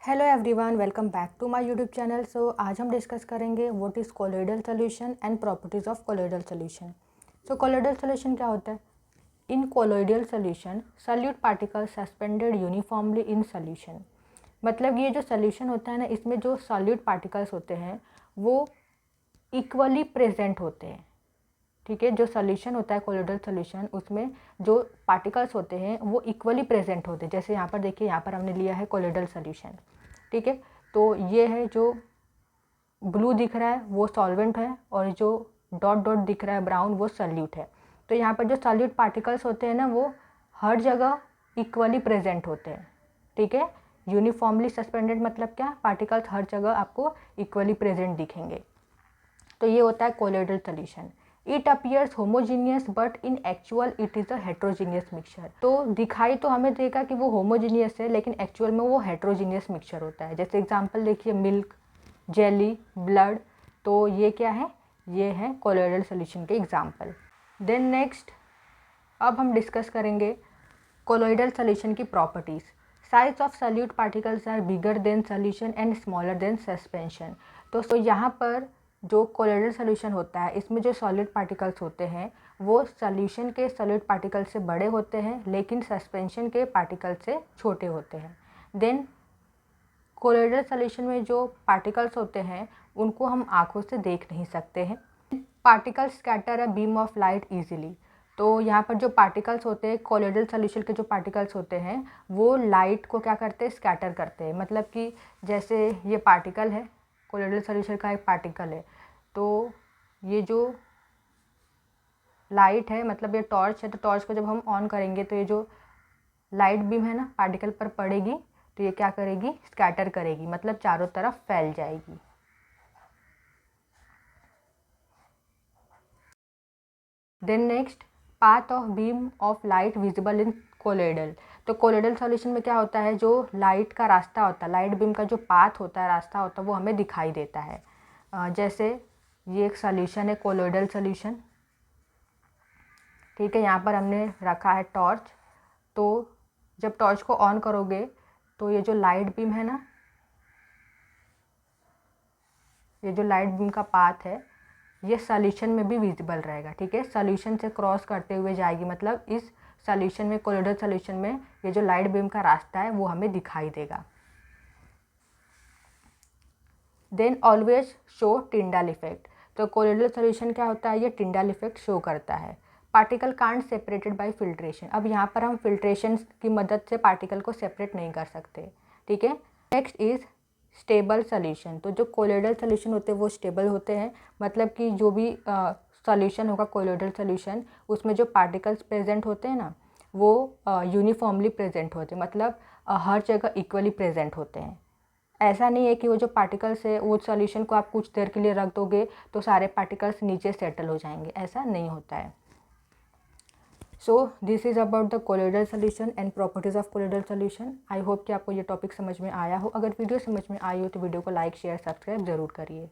Hello everyone, welcome back to my YouTube channel. So आज हम discuss करेंगे what is colloidal solution and properties of colloidal solution. So colloidal solution क्या होता है? In colloidal solution solute particles suspended uniformly in solution. मतलब ये जो solution होता है ना, इसमें जो सॉल्यूट पार्टिकल्स होते हैं वो इक्वली प्रेजेंट होते हैं। ठीक है, जो सोल्यूशन होता है कोलोइडल सोल्यूशन, उसमें जो पार्टिकल्स होते हैं वो इक्वली प्रेजेंट होते हैं। जैसे यहाँ पर देखिए, यहाँ पर हमने लिया है कोलोइडल सोल्यूशन। ठीक है, तो ये है जो ब्लू दिख रहा है वो सॉल्वेंट है और जो डॉट डॉट दिख रहा है ब्राउन वो सॉल्यूट है। तो यहाँ पर जो सॉल्यूट पार्टिकल्स होते हैं ना, वो हर जगह इक्वली प्रेजेंट होते हैं। ठीक है, यूनिफॉर्मली सस्पेंडेड मतलब क्या? पार्टिकल्स हर जगह आपको इक्वली प्रेजेंट दिखेंगे। तो ये होता है colloidal solution. It appears homogeneous but in actual it is a heterogeneous mixture. तो दिखाई तो हमें देगा कि वो होमोजीनियस है, लेकिन एक्चुअल में वो हेट्रोजीनियस मिक्सचर होता है। जैसे एग्जांपल देखिए, मिल्क, जेली, ब्लड। तो ये क्या है? ये है कोलोइडल सोल्यूशन के एग्जाम्पल। देन नेक्स्ट, अब हम डिस्कस करेंगे कोलोइडल सोल्यूशन की properties. Size of solute particles are bigger than solution and smaller than suspension. तो यहाँ पर जो कोलोइडल सोल्यूशन होता है, इसमें जो सॉलिड पार्टिकल्स होते हैं वो सोल्यूशन के सॉलिड पार्टिकल से बड़े होते हैं, लेकिन सस्पेंशन के पार्टिकल से छोटे होते हैं। देन कोलोइडल सोल्यूशन में जो पार्टिकल्स होते हैं उनको हम आँखों से देख नहीं सकते हैं। Particles scatter a beam of light easily. तो यहाँ पर जो पार्टिकल्स होते हैं, कोलोइडल सोल्यूशन के जो पार्टिकल्स होते हैं वो लाइट को क्या करते हैं? स्कैटर करते हैं। मतलब कि जैसे ये पार्टिकल है, कोलोइडल सोल्यूशन का एक पार्टिकल है, तो ये जो लाइट है, मतलब ये टॉर्च है, तो टॉर्च को जब हम ऑन करेंगे तो ये जो लाइट बीम है ना पार्टिकल पर पड़ेगी, तो ये क्या करेगी? स्कैटर करेगी, मतलब चारों तरफ फैल जाएगी। Then next, path of beam of light visible in colloidal. तो कोलोइडल सॉल्यूशन में क्या होता है? जो लाइट का रास्ता होता है, लाइट बीम का जो पाथ होता है, रास्ता होता है, वो हमें दिखाई देता है। जैसे ये एक सॉल्यूशन है, कोलोइडल सॉल्यूशन। ठीक है, यहाँ पर हमने रखा है टॉर्च। तो जब टॉर्च को ऑन करोगे तो ये जो लाइट बीम है ना, ये जो लाइट बीम का पाथ है ये सॉल्यूशन में भी विजिबल रहेगा। ठीक है, सॉल्यूशन से क्रॉस करते हुए जाएगी, मतलब इस सॉल्यूशन में, कोलोइडल सॉल्यूशन में ये जो लाइट बीम का रास्ता है वो हमें दिखाई देगा। Then always show Tyndall effect. तो कोलोइडल सॉल्यूशन क्या होता है? ये टिंडाल इफेक्ट शो करता है। Particle can't separated by filtration. अब यहाँ पर हम फिल्ट्रेशन की मदद से पार्टिकल को सेपरेट नहीं कर सकते। ठीक है, नेक्स्ट इज स्टेबल सोल्यूशन। तो जो कोलोइडल सोल्यूशन होते हैं वो स्टेबल होते हैं, मतलब कि जो भी सोल्यूशन होगा कोलोइडल सोल्यूशन, उसमें जो पार्टिकल्स प्रेजेंट होते हैं ना वो यूनिफॉर्मली प्रेजेंट होते हैं, मतलब हर जगह इक्वली प्रेजेंट होते हैं। ऐसा नहीं है कि वो जो पार्टिकल्स है वो सॉल्यूशन को आप कुछ देर के लिए रख दोगे तो सारे पार्टिकल्स नीचे सेटल हो जाएंगे, ऐसा नहीं होता है। So this is about the colloidal solution and properties of colloidal solution. I hope कि आपको ये टॉपिक समझ में आया हो। अगर वीडियो समझ में आई हो तो वीडियो को लाइक, शेयर, सब्सक्राइब ज़रूर करिए।